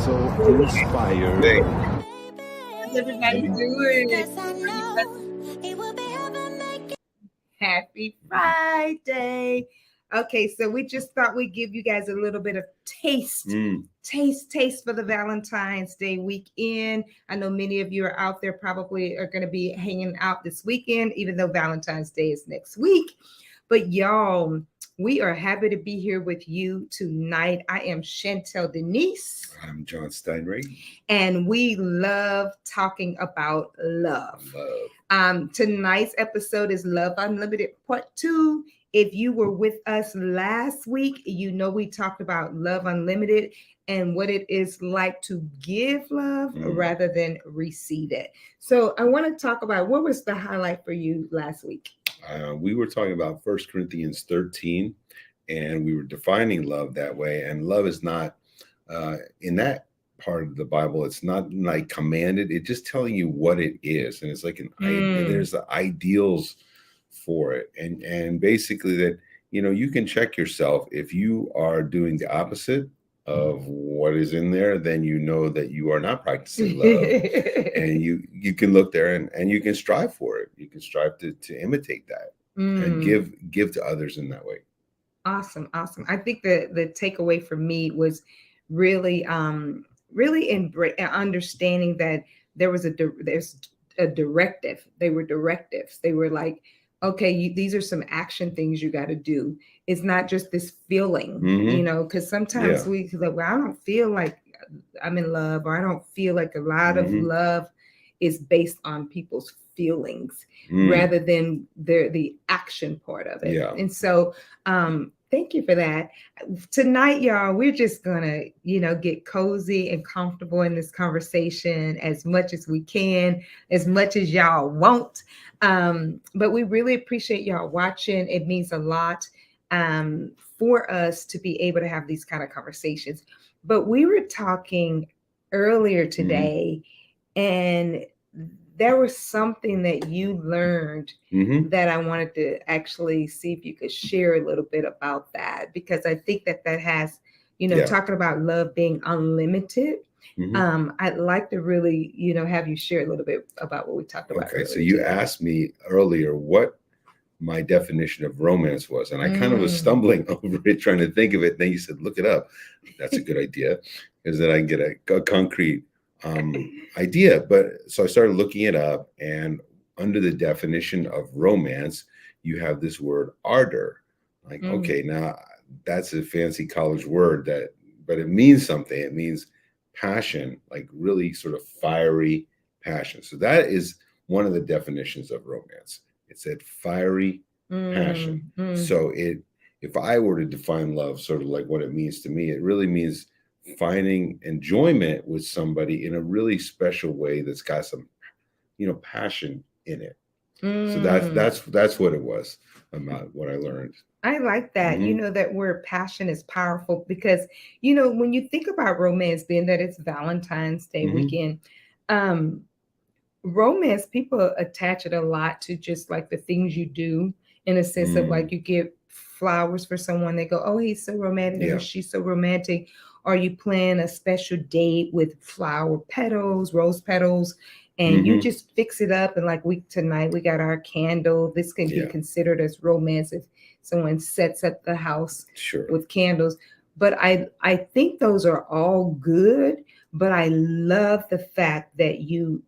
so inspired. Hey, How's everybody doing? Happy Friday. Okay, so we just thought we'd give you guys a little bit of taste for the Valentine's Day weekend. I know many of you are out there, probably are going to be hanging out this weekend, even though Valentine's Day is next week. But y'all, we are happy to be here with you tonight. I am Chantel Denise. I'm John Steinrich. And we love talking about love. Tonight's episode is Love Unlimited Part 2. If you were with us last week, you know we talked about Love Unlimited and what it is like to give love rather than receive it. So I want to talk about, what was the highlight for you last week? We were talking about 1 Corinthians 13, and we were defining love that way. And love is not, in that part of the Bible, it's not like commanded. It's just telling you what it is. And it's like there's the ideals for it. And basically that, you can check yourself. If you are doing the opposite of what is in there, then you know that you are not practicing love. And you can look there and you can strive for it. You can strive to imitate that and give to others in that way. Awesome. I think the takeaway for me was really understanding that there's a directive. They were directives. They were like, okay, these are some action things you got to do. It's not just this feeling, because sometimes we like, well, I don't feel like I'm in love, or I don't feel like a lot of love is based on people's feelings rather than the action part of it. Yeah. And so thank you for that. Tonight, y'all, we're just gonna, get cozy and comfortable in this conversation as much as we can, as much as y'all won't. But we really appreciate y'all watching. It means a lot for us to be able to have these kind of conversations. But we were talking earlier today, and there was something that you learned that I wanted to actually see if you could share a little bit about that, because I think that has, talking about love being unlimited. I'd like to really, have you share a little bit about what we talked about. Okay, so you asked me earlier what my definition of romance was, and I kind of was stumbling over it, trying to think of it. And then you said, look it up. That's a good idea, because then I can get a concrete idea. But so I started looking it up, and under the definition of romance, you have this word ardor. Like, okay, now that's a fancy college word but it means something. It means passion, like really sort of fiery passion. So that is one of the definitions of romance. It said fiery passion. So if I were to define love, sort of like what it means to me, it really means finding enjoyment with somebody in a really special way that's got some, passion in it. So that's what it was about what I learned. I like that. That word passion is powerful because, when you think about romance, being that it's Valentine's Day weekend, romance, people attach it a lot to just like the things you do, in a sense of like you give flowers for someone, they go, oh, he's so romantic, or she's so romantic. Or you plan a special date with flower petals, rose petals, and you just fix it up. And like tonight we got our candle. This can be considered as romance if someone sets up the house with candles. But I think those are all good. But I love the fact that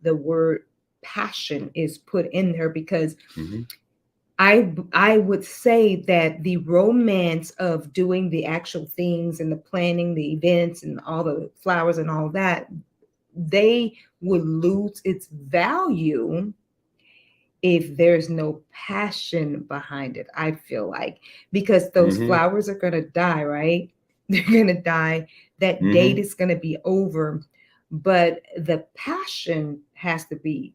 the word passion is put in there, because I would say that the romance of doing the actual things and the planning, the events and all the flowers and all that, they would lose its value if there's no passion behind it, I feel like, because those flowers are going to die, right? They're going to die. That date is going to be over, but the passion has to be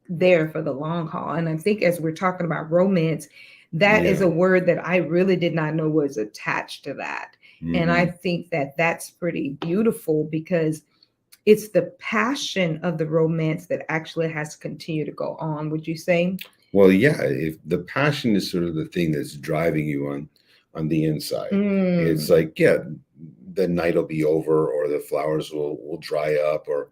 there for the long haul. And I think as we're talking about romance, that is a word that I really did not know was attached to that. And I think that that's pretty beautiful, because it's the passion of the romance that actually has to continue to go on. Would you say? Well, yeah, if the passion is sort of the thing that's driving you on the inside, it's like, the night will be over, or the flowers will dry up, or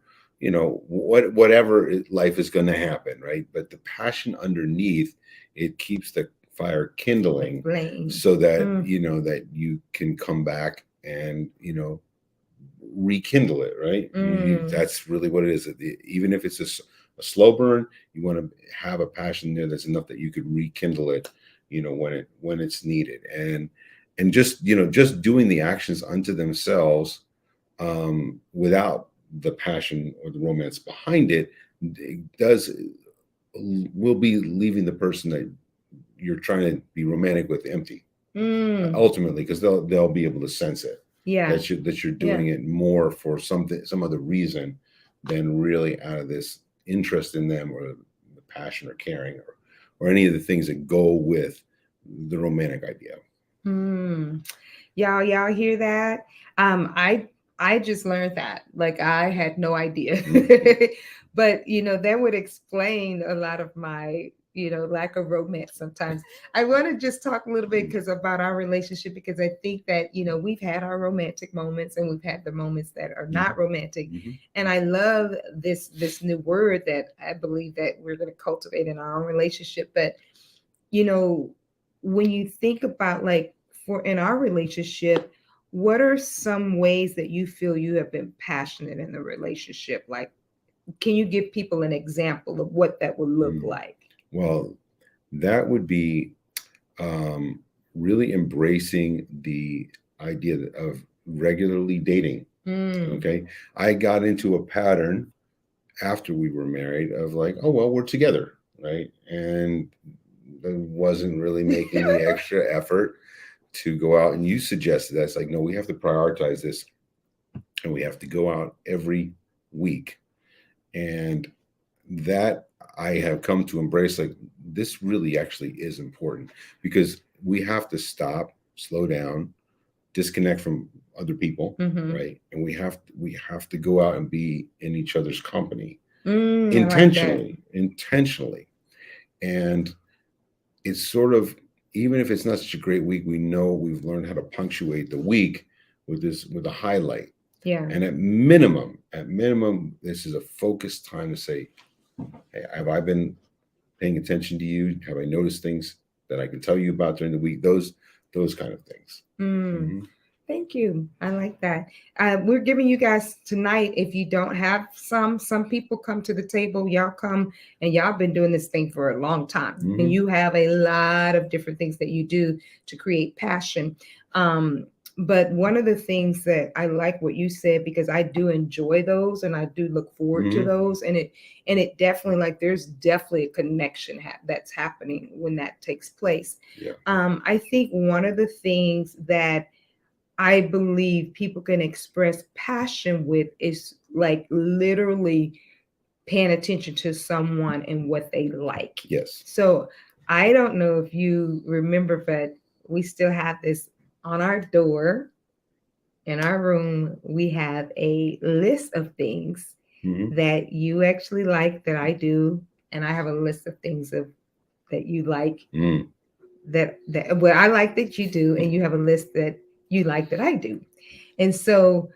whatever life is going to happen, right? But the passion underneath it keeps the fire kindling, Flame. so that Mm. that you can come back and rekindle it, right? That's really what it is. Even if it's a slow burn, you want to have a passion there that's enough that you could rekindle it, when it's needed. And just doing the actions unto themselves, without the passion or the romance behind it, will be leaving the person that you're trying to be romantic with empty, ultimately, because they'll be able to sense it. Yeah. That you're doing it more for some other reason than really out of this interest in them, or the passion or caring, or any of the things that go with the romantic idea. Y'all hear that? I just learned that. Like, I had no idea. But that would explain a lot of my lack of romance sometimes. I want to just talk a little bit about our relationship, because I think that we've had our romantic moments, and we've had the moments that are not romantic. And I love this new word that I believe that we're going to cultivate in our own relationship. But when you think about, like, in our relationship, what are some ways that you feel you have been passionate in the relationship? Like, can you give people an example of what that would look like? Well, that would be really embracing the idea of regularly dating. Okay. I got into a pattern after we were married of like, oh, well, we're together, right? And I wasn't really making the extra effort to go out. And you suggested that. It's like, no, we have to prioritize this, and we have to go out every week. And that I have come to embrace, like, this really actually is important, because we have to stop, slow down, disconnect from other people, right? And we have to go out and be in each other's company, intentionally. And it's sort of, even if it's not such a great week, we know we've learned how to punctuate the week with a highlight. Yeah. And at minimum, this is a focused time to say, hey, have I been paying attention to you? Have I noticed things that I can tell you about during the week? Those kind of things. Thank you. I like that. We're giving you guys tonight, if you don't have some people come to the table, y'all come, and y'all been doing this thing for a long time. And you have a lot of different things that you do to create passion. But one of the things that I like what you said, because I do enjoy those, and I do look forward to those, and it definitely, like, there's definitely a connection that's happening when that takes place. Yeah. I think one of the things that I believe people can express passion with is, like, literally paying attention to someone and what they like. Yes. So I don't know if you remember, but we still have this on our door in our room. We have a list of things that you actually like that I do, and I have a list of things that you like that well, I like that you do, and you have a list that you like that I do. And so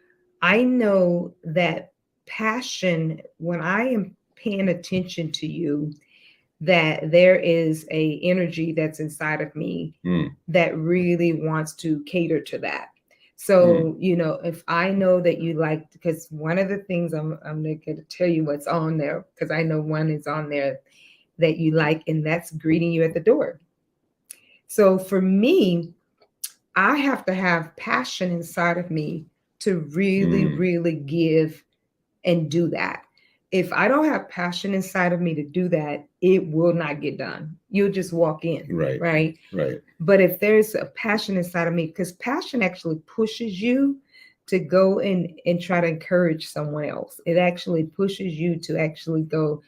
I know that passion, when I am paying attention to you, that there is a energy that's inside of me that really wants to cater to that. So, if I know that you like, because one of the things I'm going to tell you what's on there, because I know one is on there that you like, and that's greeting you at the door. So for me, I have to have passion inside of me to really, really give and do that. If I don't have passion inside of me to do that, it will not get done. You'll just walk in. Right. But if there's a passion inside of me, because passion actually pushes you to go and try to encourage someone else. It actually pushes you to actually go,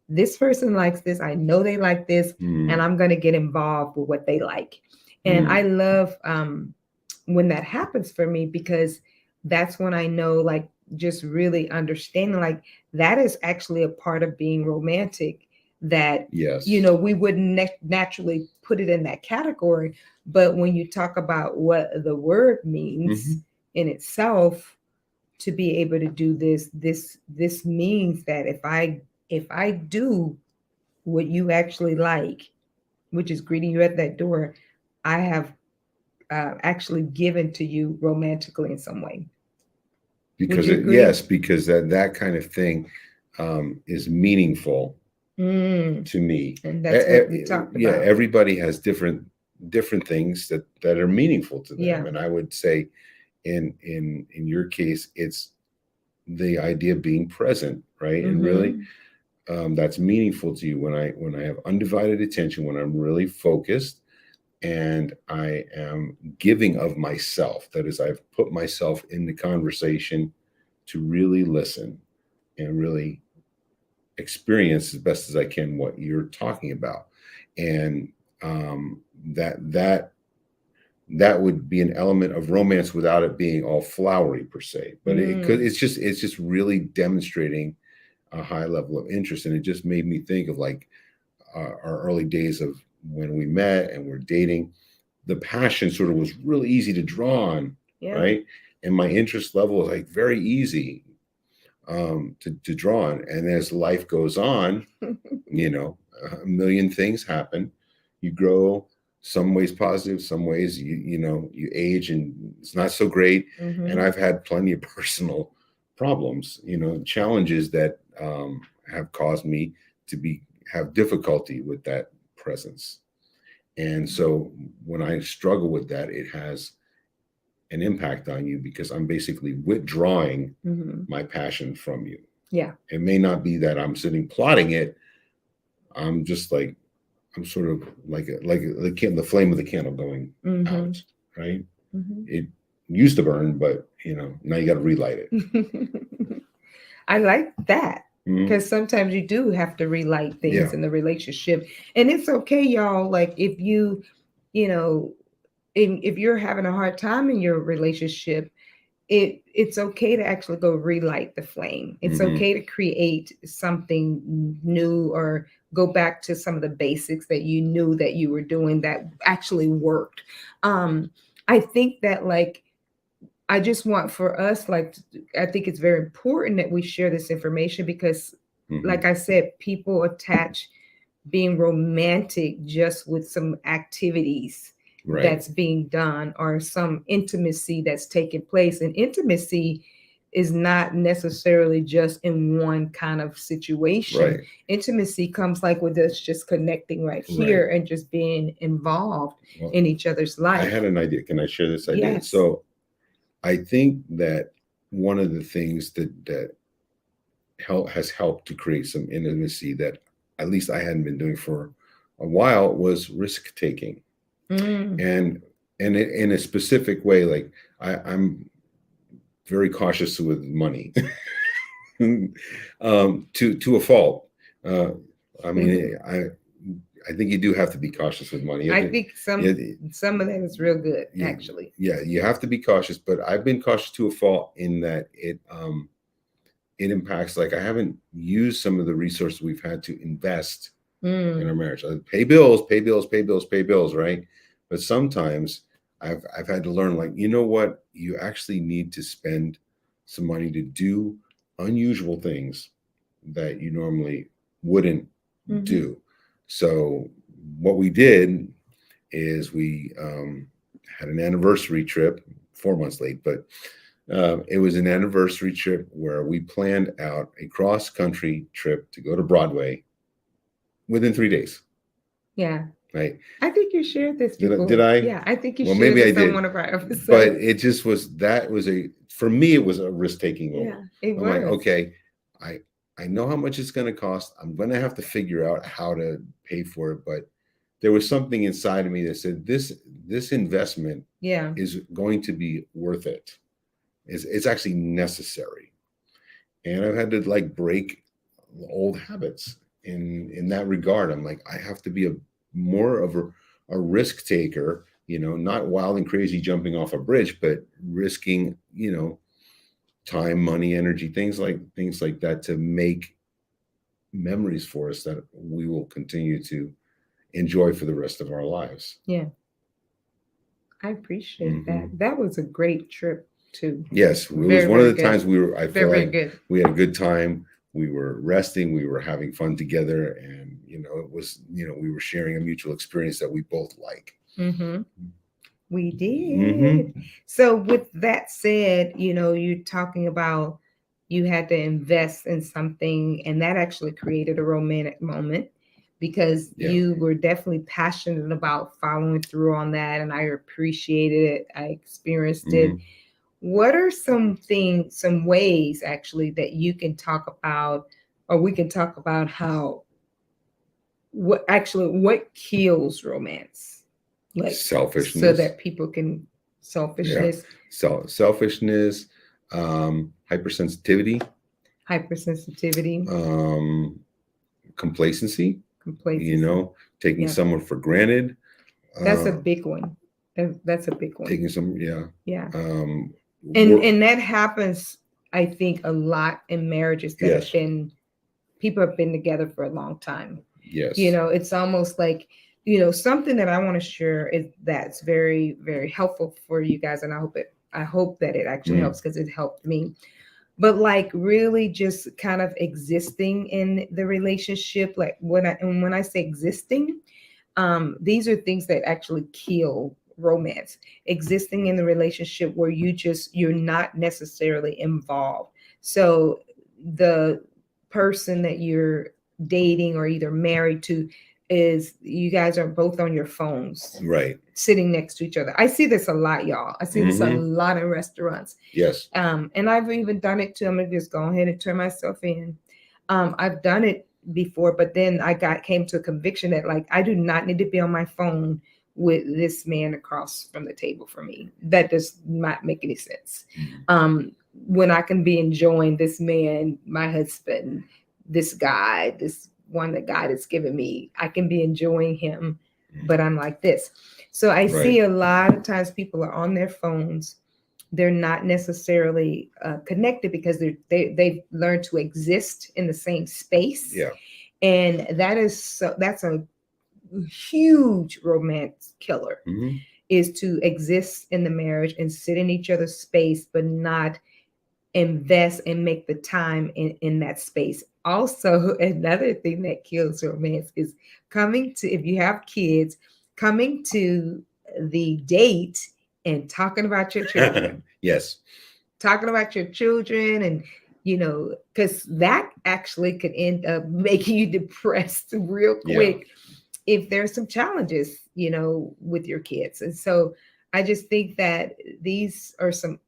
this person likes this. I know they like this, and I'm going to get involved with what they like. And I love when that happens for me, because that's when I know, like, just really understanding, like, that is actually a part of being romantic, that, we wouldn't naturally put it in that category. But when you talk about what the word means, in itself to be able to do this means that if I do what you actually like, which is greeting you at that door, I have actually given to you romantically in some way. Would Because you agree? because that kind of thing is meaningful Mm, to me. and that's what we talked Yeah, about. everybody has different things that are meaningful to them, Yeah. and I would say in your case, it's the idea of being present, right? And really, Mm-hmm. that's meaningful to you when I have undivided attention, when I'm really focused, and I am giving of myself. That is, I've put myself in the conversation to really listen and really experience as best as I can what you're talking about, and um, that that that would be an element of romance without it being all flowery per se. But it could. Mm, It's just really demonstrating a high level of interest, and it just made me think of like our early days of when we met and we're dating. The passion sort of was really easy to draw on, yeah. right? And my interest level was like very easy to draw on. And as life goes on, a million things happen. You grow, some ways positive, some ways you age and it's not so great. And Mm-hmm. I've had plenty of personal problems, challenges that have caused me to be have difficulty with that presence. And so when I struggle with that, it has an impact on you because I'm basically withdrawing Mm-hmm. my passion from you. Yeah. It may not be that I'm sitting plotting it. I'm just like I'm sort of the flame of the candle going Mm-hmm. out, right? Mm-hmm. It used to burn, but now you got to relight it. I like that Mhm. because sometimes you do have to relight Yeah, things in the relationship, and it's okay, y'all. Like if you know, if you're having a hard time in your relationship, it's okay to actually go relight the flame. It's hmm okay to create something new or go back to some of the basics that you knew that you were doing that actually worked. Um, I think that like I just want for us, like, I think it's very important that we share this information because, hmm like I said, people attach being romantic just with some activities right, that's being done or some intimacy that's taking place. And intimacy is not necessarily just in one kind of situation. right, Intimacy comes like with us just connecting right right. here and just being involved Well, in each other's I life. had an idea. Can I share this idea? Yes. So I think that one of the things that has helped to create some intimacy that at least I hadn't been doing for a while was risk taking, Mm, and in a specific way. Like I'm very cautious with money, to a fault. Uh, I mean, I think you do have to be cautious with money. I think Yeah, some of that is real good, yeah, actually. yeah, you have to be cautious. But I've been cautious to a fault in that it impacts. Like I haven't used some of the resources we've had to invest in Mm, our marriage. Pay bills, pay bills, pay bills, pay bills, right? But sometimes I've had to learn, like, you know what, you actually need to spend some money to do unusual things that you normally wouldn't hmm. do. So what we did is we had an anniversary trip, 4 months late, but it was an anniversary trip where we planned out a cross country trip to go to Broadway within 3 days. Yeah. Right? I think you shared this Did before. I? Yeah, I think you Well, shared maybe I this on did, one of our but episodes. it just was that was a for me it was a risk taking Yeah, moment. it I'm like, was. okay, I I know how much it's going to cost. I'm going to have to figure out how to pay for it, but there was something inside of me that said this investment Yeah. is going to be worth it. It's actually necessary. And I've had to like break old habits in that regard. I'm like, I have to be a more of a risk taker, not wild and crazy jumping off a bridge, but risking, time, money, energy, things like that to make memories for us that we will continue to enjoy for the rest of our lives. Yeah. I appreciate that. Hmm That was a great trip. too. Yes, it was Very, one of very the good. times I Very, feel very like good. we had a good time. We were resting, we were having fun together, and it was, we were sharing a mutual experience that we both like. Mm-hmm. We Hmm. did. So with that said, you're talking about you had to invest in something, and that actually created a romantic moment because Yeah. you were definitely passionate about following through on that, and I appreciated it. I experienced it. Hmm. What are some ways actually that you can talk about, or we can talk about how what kills romance, like so Selfishness. that people can Yeah. selfishness, Selfishness, hypersensitivity, hypersensitivity, um, complacency, you complacency. know, taking Yeah, someone for granted, that's a uh, big one. That's a big one. taking some, yeah, Yeah, um, and work, and that happens, I think, a lot in marriages that have yes, been people have been together for a long time. yes, It's almost like, something that I want to share is that's very, very helpful for you guys. And I hope that it actually mm, helps because it helped me. But like really just kind of existing in the relationship, like when I say existing, these are things that actually kill romance. Existing in the relationship where you're not necessarily involved. So the person that you're dating or either married to is you guys are both on your phones right, sitting next to each other. I see this a lot, y'all. I see this a hmm, lot in restaurants. yes, And I've even done it too. I'm gonna just go ahead and turn myself in. I've done it before, but then came to a conviction that like I do not need to be on my phone with this man across from the table from me. That does not make any sense. mm, When I can be enjoying this man, my husband, this guy, this one, the guy that's given me, I can be enjoying him, mm, but I'm like this. So I right, see a lot of times people are on their phones. They're not necessarily connected because they've learned to exist in the same space, yeah, and that's a huge romance killer, hmm, is to exist in the marriage and sit in each other's space but not invest and make the time in that space. Also, another thing that kills romance is coming to, if you have kids, coming to the date and talking about your children, yes, talking about your children, and because that actually could end up making you depressed real yeah, quick if there's some challenges, with your kids. And so I just think that these are some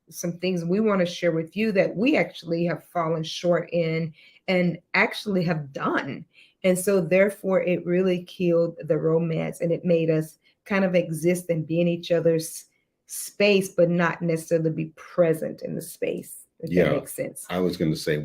things we want to share with you that we actually have fallen short in and actually have done. And so therefore it really killed the romance, and it made us kind of exist and be in each other's space, but not necessarily be present in the space, if that yeah. makes sense. I was going to say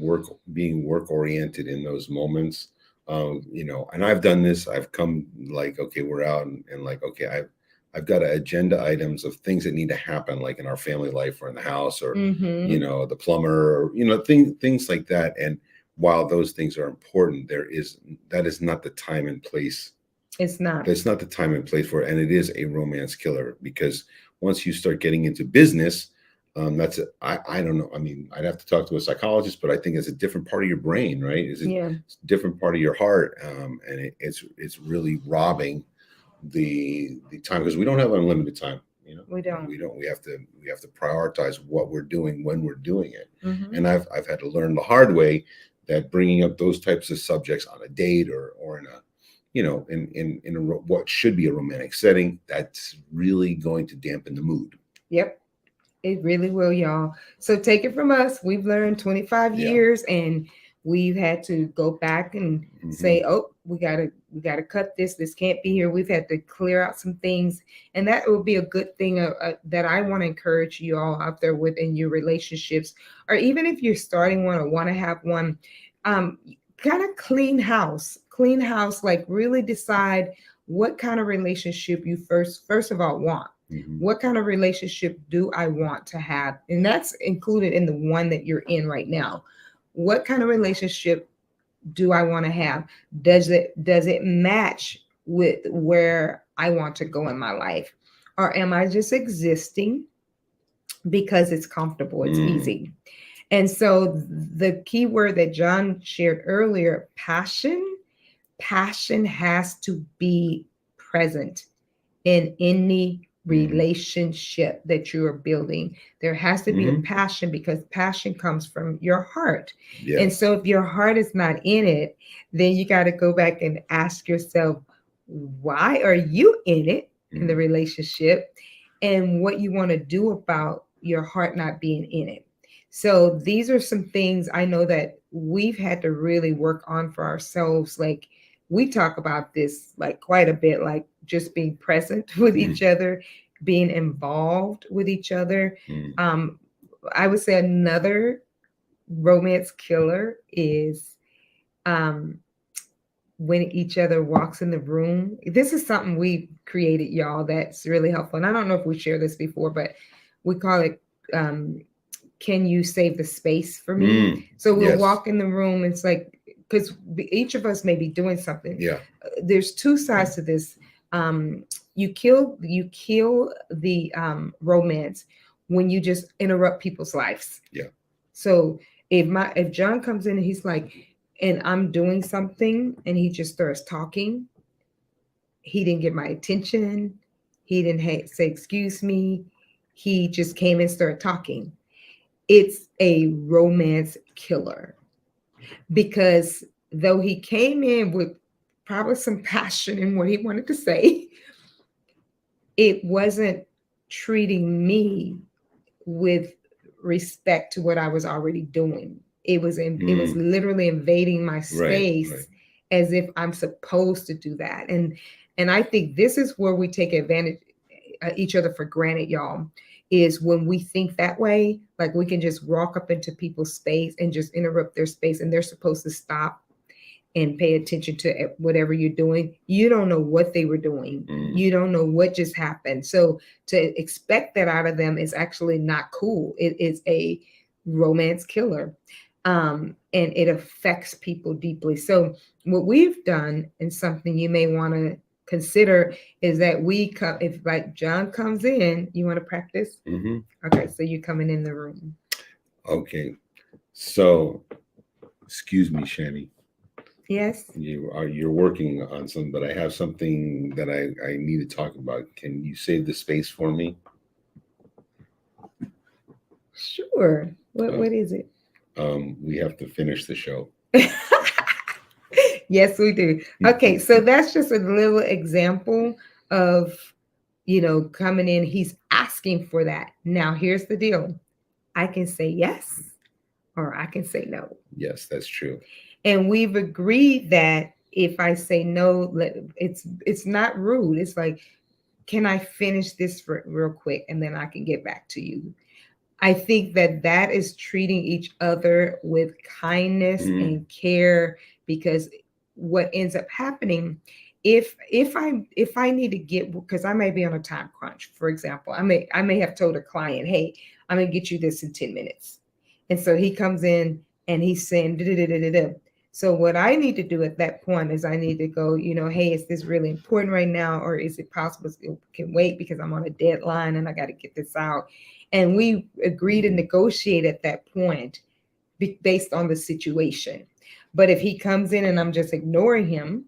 being work oriented in those moments. And I've done this. I've come like, okay, we're out, and like, okay, I've got agenda items of things that need to happen, like in our family life or in the house, or Mm-hmm. the plumber, or things like that. And while those things are important, that is not the time and place. It's not. That's not the time and place for it, and it is a romance killer because once you start getting into business, I don't know. I mean, I'd have to talk to a psychologist, but I think it's a different part of your brain, right? It's a Yeah. different part of your heart, and it's really robbing the time because we don't have unlimited time. We don't. We don't. We have to prioritize what we're doing when we're doing it. Mm-hmm. And I've had to learn the hard way that bringing up those types of subjects on a date or in a what should be a romantic setting, that's really going to dampen the mood. Yep. It really will, y'all. So take it from us. We've learned 25 Yeah. years, and we've had to go back and Hmm. say, oh, we gotta cut this. This can't be here. We've had to clear out some things. And that will be a good thing that I want to encourage you all out there within your relationships, or even if you're starting one or want to have one, um, kind of clean house, like really decide what kind of relationship you first of all want. Hmm. What kind of relationship do I want to have? And that's included in the one that you're in right now. What kind of relationship do I want to have? Does it match with where I want to go in my life? Or am I just existing because it's comfortable, it's easy. And so the key word that John shared earlier, passion has to be present in any relationship that you are building. There has to be a passion, because passion comes from your heart. Yes. And so if your heart is not in it, then you got to go back and ask yourself, why are you in it, in the relationship, and what you want to do about your heart not being in it. So these are some things I know that we've had to really work on for ourselves. Like, we talk about this like quite a bit, like just being present with each other, being involved with each other. I would say another romance killer is when each other walks in the room. This is something we created, y'all, that's really helpful. And I don't know if we shared this before, but we call it can you save the space for me? So we'll walk in the room. It's like, because each of us may be doing something. Yeah. There's two sides to this. You kill the romance when you just interrupt people's lives. Yeah. So if John comes in and he's like, and I'm doing something, and he just starts talking, he didn't get my attention. He didn't say excuse me. He just came and started talking. It's a romance killer, because though he came in with probably some passion in what he wanted to say, it wasn't treating me with respect to what I was already doing. It was literally invading my space, as if I'm supposed to do that. And I think this is where we take advantage each other for granted, y'all, is when we think that way, like we can just walk up into people's space and just interrupt their space, and they're supposed to stop and pay attention to whatever you're doing. You don't know what they were doing. You don't know what just happened. So to expect that out of them is actually not cool. It is a romance killer. And it affects people deeply. So what we've done, and something you may want to consider, is that if like John comes in, you want to practice? Okay, so you're coming in the room. Okay, so excuse me, Shani. Yes. You're working on something, but I have something that I need to talk about. Can you save the space for me? Sure. What is it? We have to finish the show. Yes, we do. Okay, so that's just a little example of, coming in. He's asking for that. Now, here's the deal. I can say yes, or I can say no. Yes, that's true. And we've agreed that if I say no, it's not rude. It's like, can I finish this real quick, and then I can get back to you? I think that is treating each other with kindness and care, because what ends up happening, if I need to get, because I may be on a time crunch, for example, I may have told a client, hey, I'm gonna get you this in 10 minutes. And so he comes in and he's saying, da-da-da-da-da-da. So what I need to do at that point is I need to go, hey, is this really important right now? Or is it possible it can wait because I'm on a deadline and I got to get this out? And we agree to negotiate at that point based on the situation. But if he comes in and I'm just ignoring him,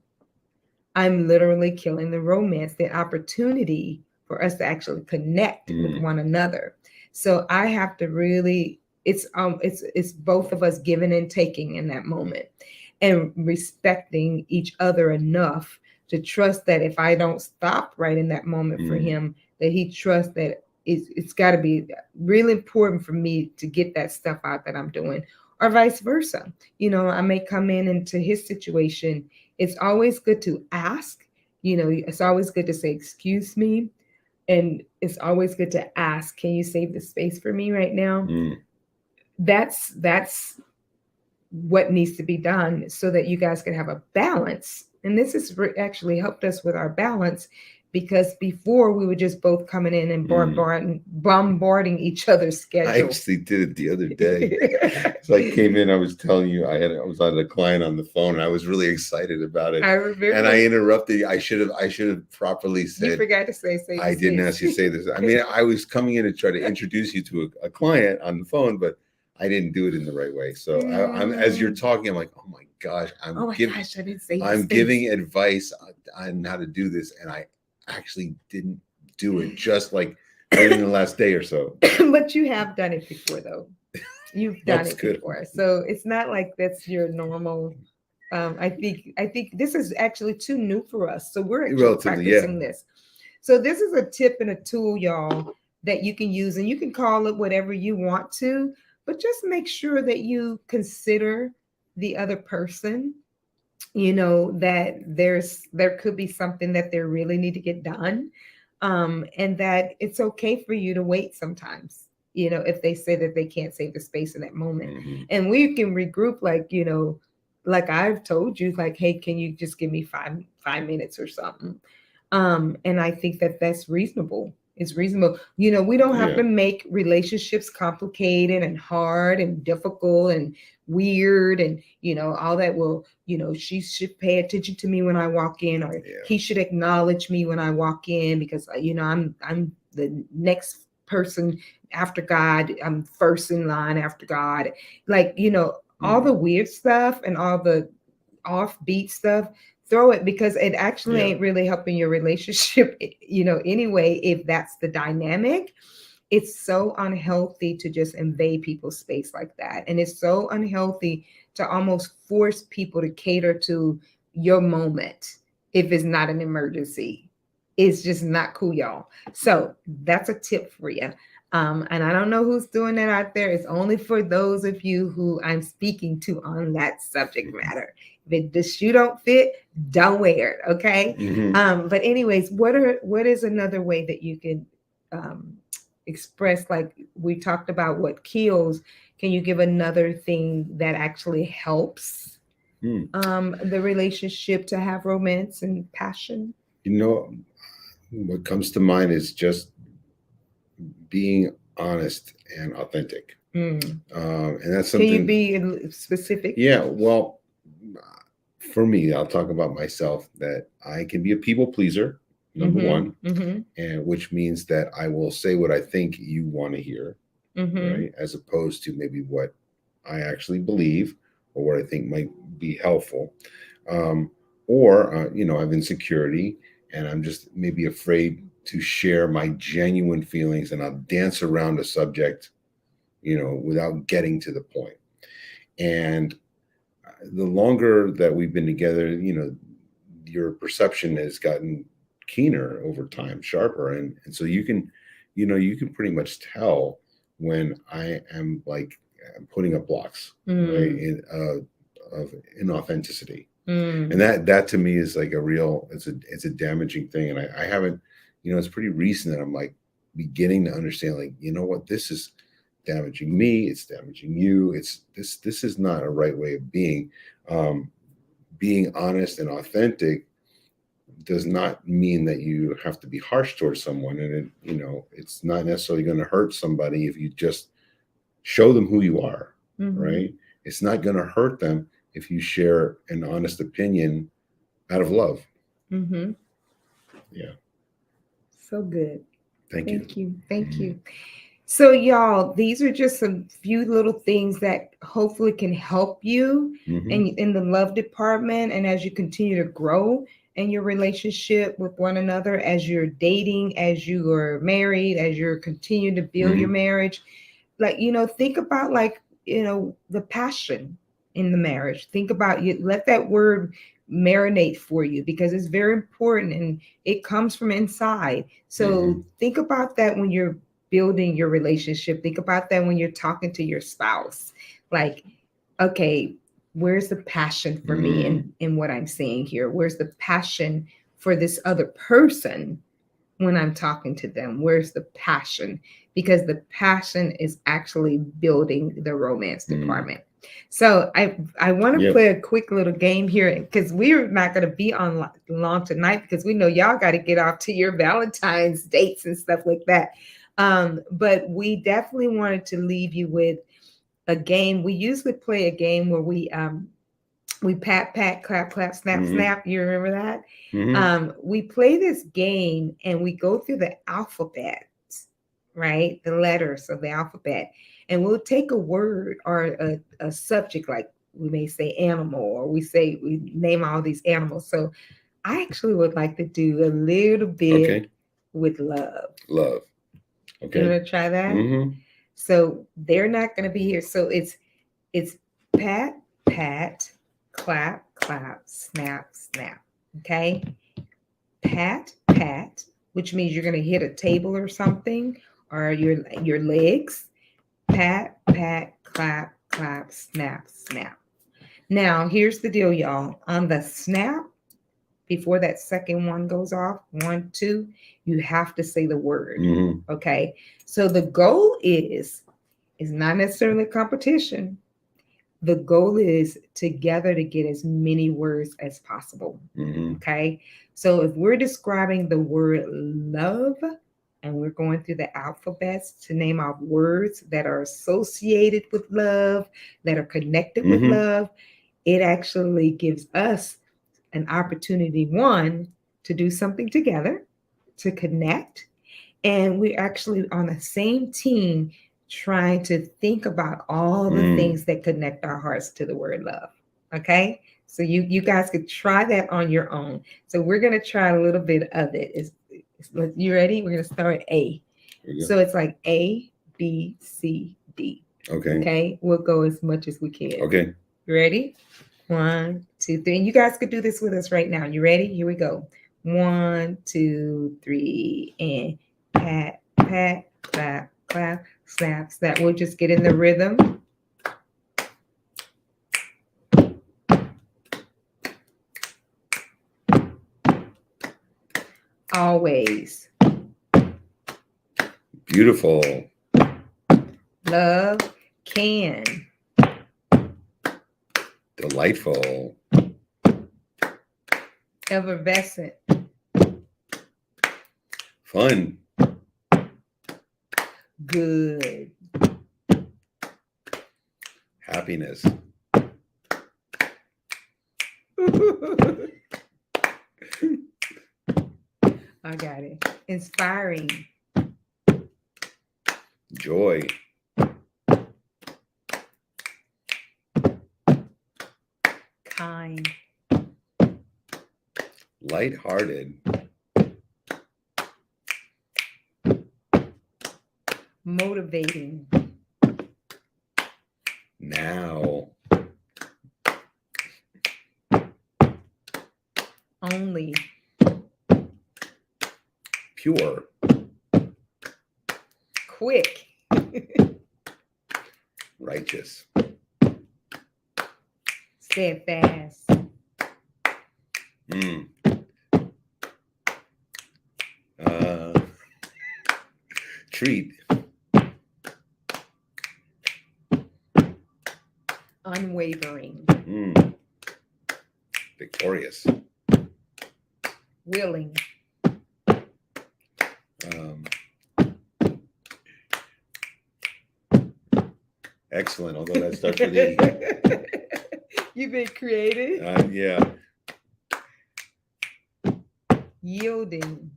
I'm literally killing the romance, the opportunity for us to actually connect with one another. So I have to really, it's both of us giving and taking in that moment, and respecting each other enough to trust that if I don't stop right in that moment for him, that he trusts that it's got to be really important for me to get that stuff out that I'm doing, or vice versa. I may come into his situation. It's always good to ask. It's always good to say, excuse me. And it's always good to ask, can you save the space for me right now? That's what needs to be done, so that you guys can have a balance. And this has actually helped us with our balance, because before we were just both coming in and bombarding each other's I schedule. actually did it the other day. So I came in, I was telling you, I was on a client on the phone, and I was really excited about it. I remember. And I interrupted. I should have properly said. You forgot to say. I didn't ask you to say this. I mean, I was coming in to try to introduce you to a client on the phone, but I didn't do it in the right way. So I'm as you're talking, I'm like, oh my gosh, I didn't say. I'm giving advice on how to do this, and I actually didn't do it just like within the last day or so. But you have done it before, though. You've done it before, so it's not like that's your normal. I think this is actually too new for us, so we're actually practicing this. So this is a tip and a tool, y'all, that you can use, and you can call it whatever you want to, but just make sure that you consider the other person. You know, that there could be something that they really need to get done, and that it's okay for you to wait sometimes. You know, if they say that they can't save the space in that moment, and we can regroup, like, you know, like I've told you, like, hey, can you just give me five minutes or something? And I think that that's reasonable. It's reasonable. You know, we don't have to make relationships complicated and hard and difficult and weird and, you know, all that. Will, you know, she should pay attention to me when I walk in, or he should acknowledge me when I walk in, because, you know, I'm the next person after God. I'm first in line after God. Like, you know, all the weird stuff and all the offbeat stuff, throw it, because it actually ain't really helping your relationship, you know, anyway, if that's the dynamic. It's so unhealthy to just invade people's space like that. And it's so unhealthy to almost force people to cater to your moment if it's not an emergency. It's just not cool, y'all. So that's a tip for you. And I don't know who's doing that out there. It's only for those of you who I'm speaking to on that subject matter. If the shoe don't fit, don't wear it. Okay. But anyways, what is another way that you can express, like we talked about what kills? Can you give another thing that actually helps the relationship to have romance and passion? You know, what comes to mind is just being honest and authentic. And that's something. Can you be specific? Yeah. Well, for me, I'll talk about myself, that I can be a people pleaser, number one, and which means that I will say what I think you want to hear, right? As opposed to maybe what I actually believe or what I think might be helpful. Or, you know, I have insecurity and I'm just maybe afraid to share my genuine feelings, and I'll dance around a subject, you know, without getting to the point. And the longer that we've been together, you know, your perception has gotten keener over time, sharper. And so you can, you know, you can pretty much tell when I am like putting up blocks, right, of inauthenticity. And that to me is like a real, it's a damaging thing. And I haven't, you know, it's pretty recent that I'm like beginning to understand, like, you know what, this is damaging me, it's damaging you. It's this is not a right way of being. Being honest and authentic does not mean that you have to be harsh towards someone. And it, you know, it's not necessarily going to hurt somebody if you just show them who you are, right? It's not going to hurt them if you share an honest opinion out of love. Yeah. So good. Thank you. Thank you. So y'all, these are just some few little things that hopefully can help you in the love department, and as you continue to grow in your relationship with one another, as you're dating, as you are married, as you're continuing to build your marriage. Like, you know, think about, like, you know, the passion in the marriage. Think about, you let that word marinate for you, because it's very important and it comes from inside. So think about that when you're building your relationship. Think about that when you're talking to your spouse. Like, okay, where's the passion for me in what I'm saying here? Where's the passion for this other person when I'm talking to them? Where's the passion? Because the passion is actually building the romance department. So I want to Yeah. play a quick little game here because we're not going to be on long tonight because we know y'all got to get off to your Valentine's dates and stuff like that. But we definitely wanted to leave you with a game. We usually play a game where we pat pat clap clap snap Mhm. snap. You remember that? Mhm. We play this game and we go through the alphabet, right? The letters of the alphabet. And we'll take a word or a subject, like we may say animal, or we name all these animals. So I actually would like to do a little bit Okay. with love. Love. You Okay. want to try that? Mm-hmm. So they're not going to be here. So it's pat, pat, clap, clap, snap, snap. Okay. Pat, pat, which means you're going to hit a table or something, or your legs. Pat, pat, clap, clap, snap, snap. Now, here's the deal, y'all. On the snap, before that second one goes off, 1, 2, you have to say the word. Mm-hmm. Okay. So the goal is not necessarily a competition. The goal is together to get as many words as possible. Mm-hmm. Okay. So if we're describing the word love and we're going through the alphabets to name off words that are associated with love, that are connected with Mm-hmm. love, it actually gives us an opportunity, one, to do something together, to connect. And we're actually on the same team trying to think about all the things that connect our hearts to the word love. Okay. So you guys could try that on your own. So we're going to try a little bit of it. You ready? We're going to start with A. So it's like A, B, C, D. Okay. Okay. We'll go as much as we can. Okay. You ready? 1, 2, 3. And you guys could do this with us right now. You ready? Here we go. 1, 2, 3, and pat, pat, clap, clap, snap, snap. We'll just get in the rhythm. Always. Beautiful. Love can. Delightful. Effervescent. Fun. Good. Happiness. I got it. Inspiring. Joy. Kind. Lighthearted. Motivating. Now. Only. Pure. Quick. Righteous. Steadfast. Treat. Unwavering. Victorious. Willing. Excellent, although that starts with E. You've been creative. Yeah. Yielding.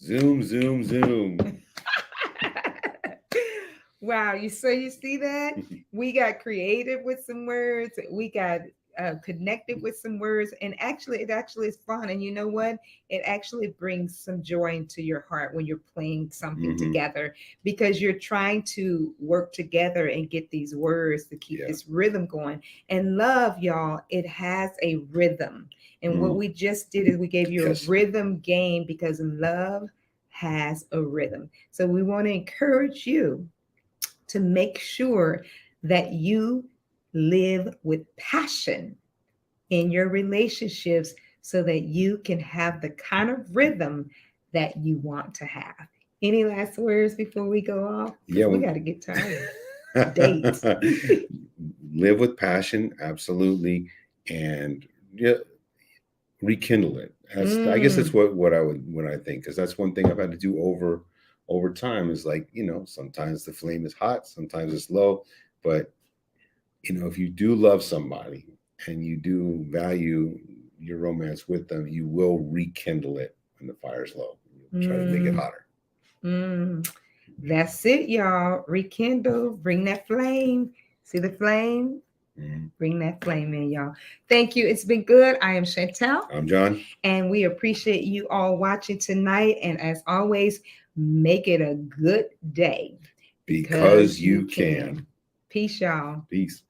Zoom, zoom, zoom. Wow, you see that? We got creative with some words. We got connected with some words, and it actually is fun. And you know what? It actually brings some joy into your heart when you're playing something together, because you're trying to work together and get these words to keep this rhythm going. And love, y'all, it has a rhythm. And what we just did is we gave you a rhythm game, because love has a rhythm. So we want to encourage you to make sure that you live with passion in your relationships so that you can have the kind of rhythm that you want to have. Any last words before we go off? Yeah, we got to get tired. Dates. Live with passion, absolutely, and yeah, rekindle it. I guess that's Mm, what I think, because that's one thing I've had to do over time is like, sometimes the flame is hot, sometimes it's low, but if you do love somebody and you do value your romance with them, you will rekindle it when the fire's low. You'll try to make it mm, hotter. mm. That's it, y'all. Rekindle, bring that flame. See the flame? Mhm. Bring that flame in, y'all. Thank you. It's been good. I am Chantel, I'm John. and we appreciate you all watching tonight. And as always, make it a good day Because you can. Peace, y'all. Peace.